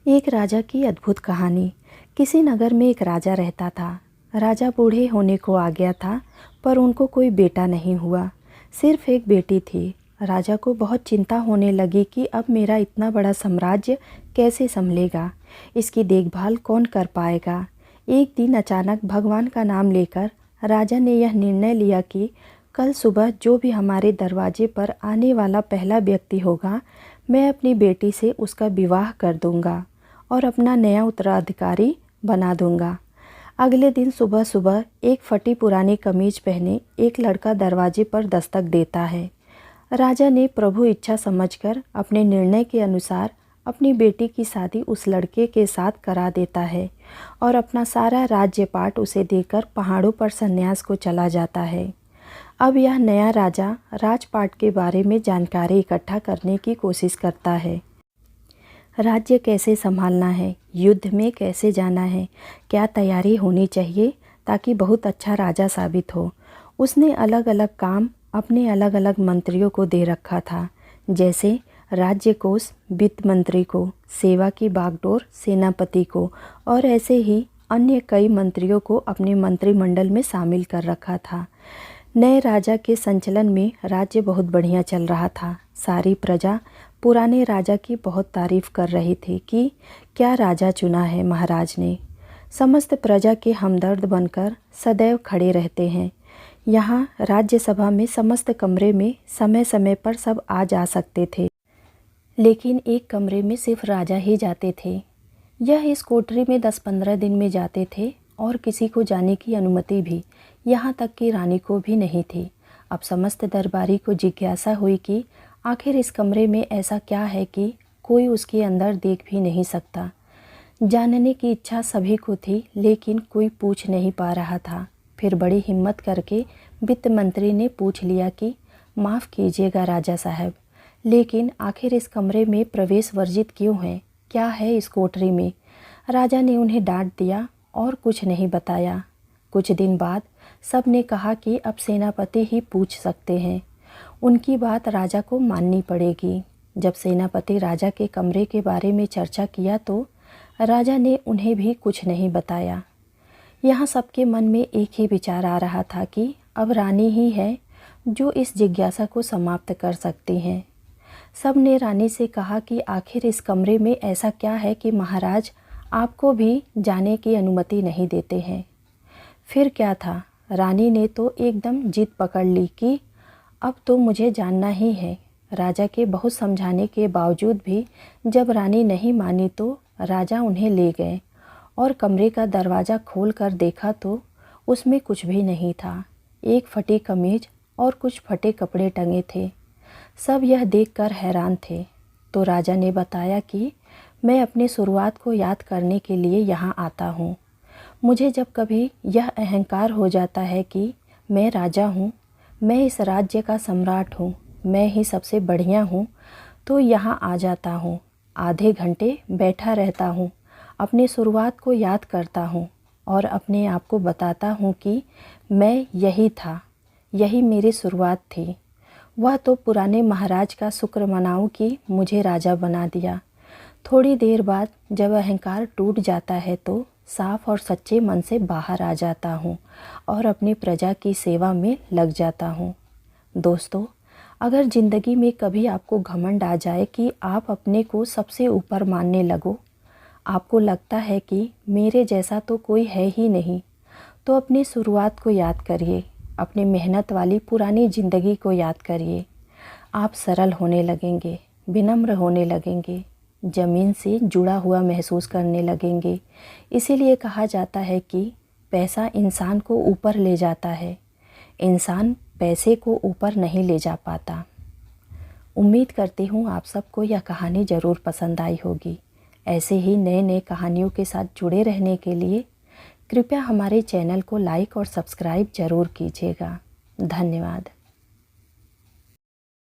एक राजा की अद्भुत कहानी। किसी नगर में एक राजा रहता था। राजा बूढ़े होने को आ गया था, पर उनको कोई बेटा नहीं हुआ, सिर्फ एक बेटी थी। राजा को बहुत चिंता होने लगी कि अब मेरा इतना बड़ा साम्राज्य कैसे संभलेगा, इसकी देखभाल कौन कर पाएगा। एक दिन अचानक भगवान का नाम लेकर राजा ने यह निर्णय लिया कि कल सुबह जो भी हमारे दरवाजे पर आने वाला पहला व्यक्ति होगा, मैं अपनी बेटी से उसका विवाह कर दूंगा और अपना नया उत्तराधिकारी बना दूंगा। अगले दिन सुबह सुबह एक फटी पुरानी कमीज पहने एक लड़का दरवाजे पर दस्तक देता है। राजा ने प्रभु इच्छा समझकर अपने निर्णय के अनुसार अपनी बेटी की शादी उस लड़के के साथ करा देता है और अपना सारा राज्यपाट उसे देकर पहाड़ों पर संन्यास को चला जाता है। अब यह नया राजा राजपाट के बारे में जानकारी इकट्ठा करने की कोशिश करता है। राज्य कैसे संभालना है, युद्ध में कैसे जाना है, क्या तैयारी होनी चाहिए ताकि बहुत अच्छा राजा साबित हो। उसने अलग अलग काम अपने अलग अलग मंत्रियों को दे रखा था, जैसे राज्य कोष वित्त मंत्री को, सेवा की बागडोर सेनापति को और ऐसे ही अन्य कई मंत्रियों को अपने मंत्रिमंडल में शामिल कर रखा था। नए राजा के संचलन में राज्य बहुत बढ़िया चल रहा था। सारी प्रजा पुराने राजा की बहुत तारीफ कर रही थी कि क्या राजा चुना है महाराज ने। समस्त प्रजा के हमदर्द बनकर सदैव खड़े रहते हैं। यहाँ राज्यसभा में समस्त कमरे में समय समय पर सब आ जा सकते थे, लेकिन एक कमरे में सिर्फ राजा ही जाते थे। यह इस कोठरी में 10-15 दिन में जाते थे और किसी को जाने की अनुमति भी, यहाँ तक कि रानी को भी नहीं थी। अब समस्त दरबारी को जिज्ञासा हुई कि आखिर इस कमरे में ऐसा क्या है कि कोई उसके अंदर देख भी नहीं सकता। जानने की इच्छा सभी को थी, लेकिन कोई पूछ नहीं पा रहा था। फिर बड़ी हिम्मत करके वित्त मंत्री ने पूछ लिया कि माफ़ कीजिएगा राजा साहब, लेकिन आखिर इस कमरे में प्रवेश वर्जित क्यों है, क्या है इस कोठरी में। राजा ने उन्हें डांट दिया और कुछ नहीं बताया। कुछ दिन बाद सब ने कहा कि अब सेनापति ही पूछ सकते हैं, उनकी बात राजा को माननी पड़ेगी। जब सेनापति राजा के कमरे के बारे में चर्चा किया तो राजा ने उन्हें भी कुछ नहीं बताया। यहाँ सबके मन में एक ही विचार आ रहा था कि अब रानी ही है जो इस जिज्ञासा को समाप्त कर सकती हैं। सब ने रानी से कहा कि आखिर इस कमरे में ऐसा क्या है कि महाराज आपको भी जाने की अनुमति नहीं देते हैं। फिर क्या था, रानी ने तो एकदम जिद पकड़ ली कि अब तो मुझे जानना ही है। राजा के बहुत समझाने के बावजूद भी जब रानी नहीं मानी तो राजा उन्हें ले गए और कमरे का दरवाज़ा खोल कर देखा तो उसमें कुछ भी नहीं था। एक फटी कमीज और कुछ फटे कपड़े टंगे थे। सब यह देखकर हैरान थे। तो राजा ने बताया कि मैं अपनी शुरुआत को याद करने के लिए यहाँ आता हूँ। मुझे जब कभी यह अहंकार हो जाता है कि मैं राजा हूँ, मैं इस राज्य का सम्राट हूँ, मैं ही सबसे बढ़िया हूँ, तो यहाँ आ जाता हूँ। आधे घंटे बैठा रहता हूँ, अपनी शुरुआत को याद करता हूँ और अपने आप को बताता हूँ कि मैं यही था, यही मेरी शुरुआत थी। वह तो पुराने महाराज का शुक्र मनाऊँ कि मुझे राजा बना दिया। थोड़ी देर बाद जब अहंकार टूट जाता है तो साफ और सच्चे मन से बाहर आ जाता हूँ और अपनी प्रजा की सेवा में लग जाता हूँ। दोस्तों, अगर ज़िंदगी में कभी आपको घमंड आ जाए कि आप अपने को सबसे ऊपर मानने लगो, आपको लगता है कि मेरे जैसा तो कोई है ही नहीं, तो अपनी शुरुआत को याद करिए, अपनी मेहनत वाली पुरानी ज़िंदगी को याद करिए। आप सरल होने लगेंगे, विनम्र होने लगेंगे, ज़मीन से जुड़ा हुआ महसूस करने लगेंगे। इसीलिए कहा जाता है कि पैसा इंसान को ऊपर ले जाता है, इंसान पैसे को ऊपर नहीं ले जा पाता। उम्मीद करती हूँ आप सबको यह कहानी ज़रूर पसंद आई होगी। ऐसे ही नए नए कहानियों के साथ जुड़े रहने के लिए कृपया हमारे चैनल को लाइक और सब्सक्राइब ज़रूर कीजिएगा। धन्यवाद।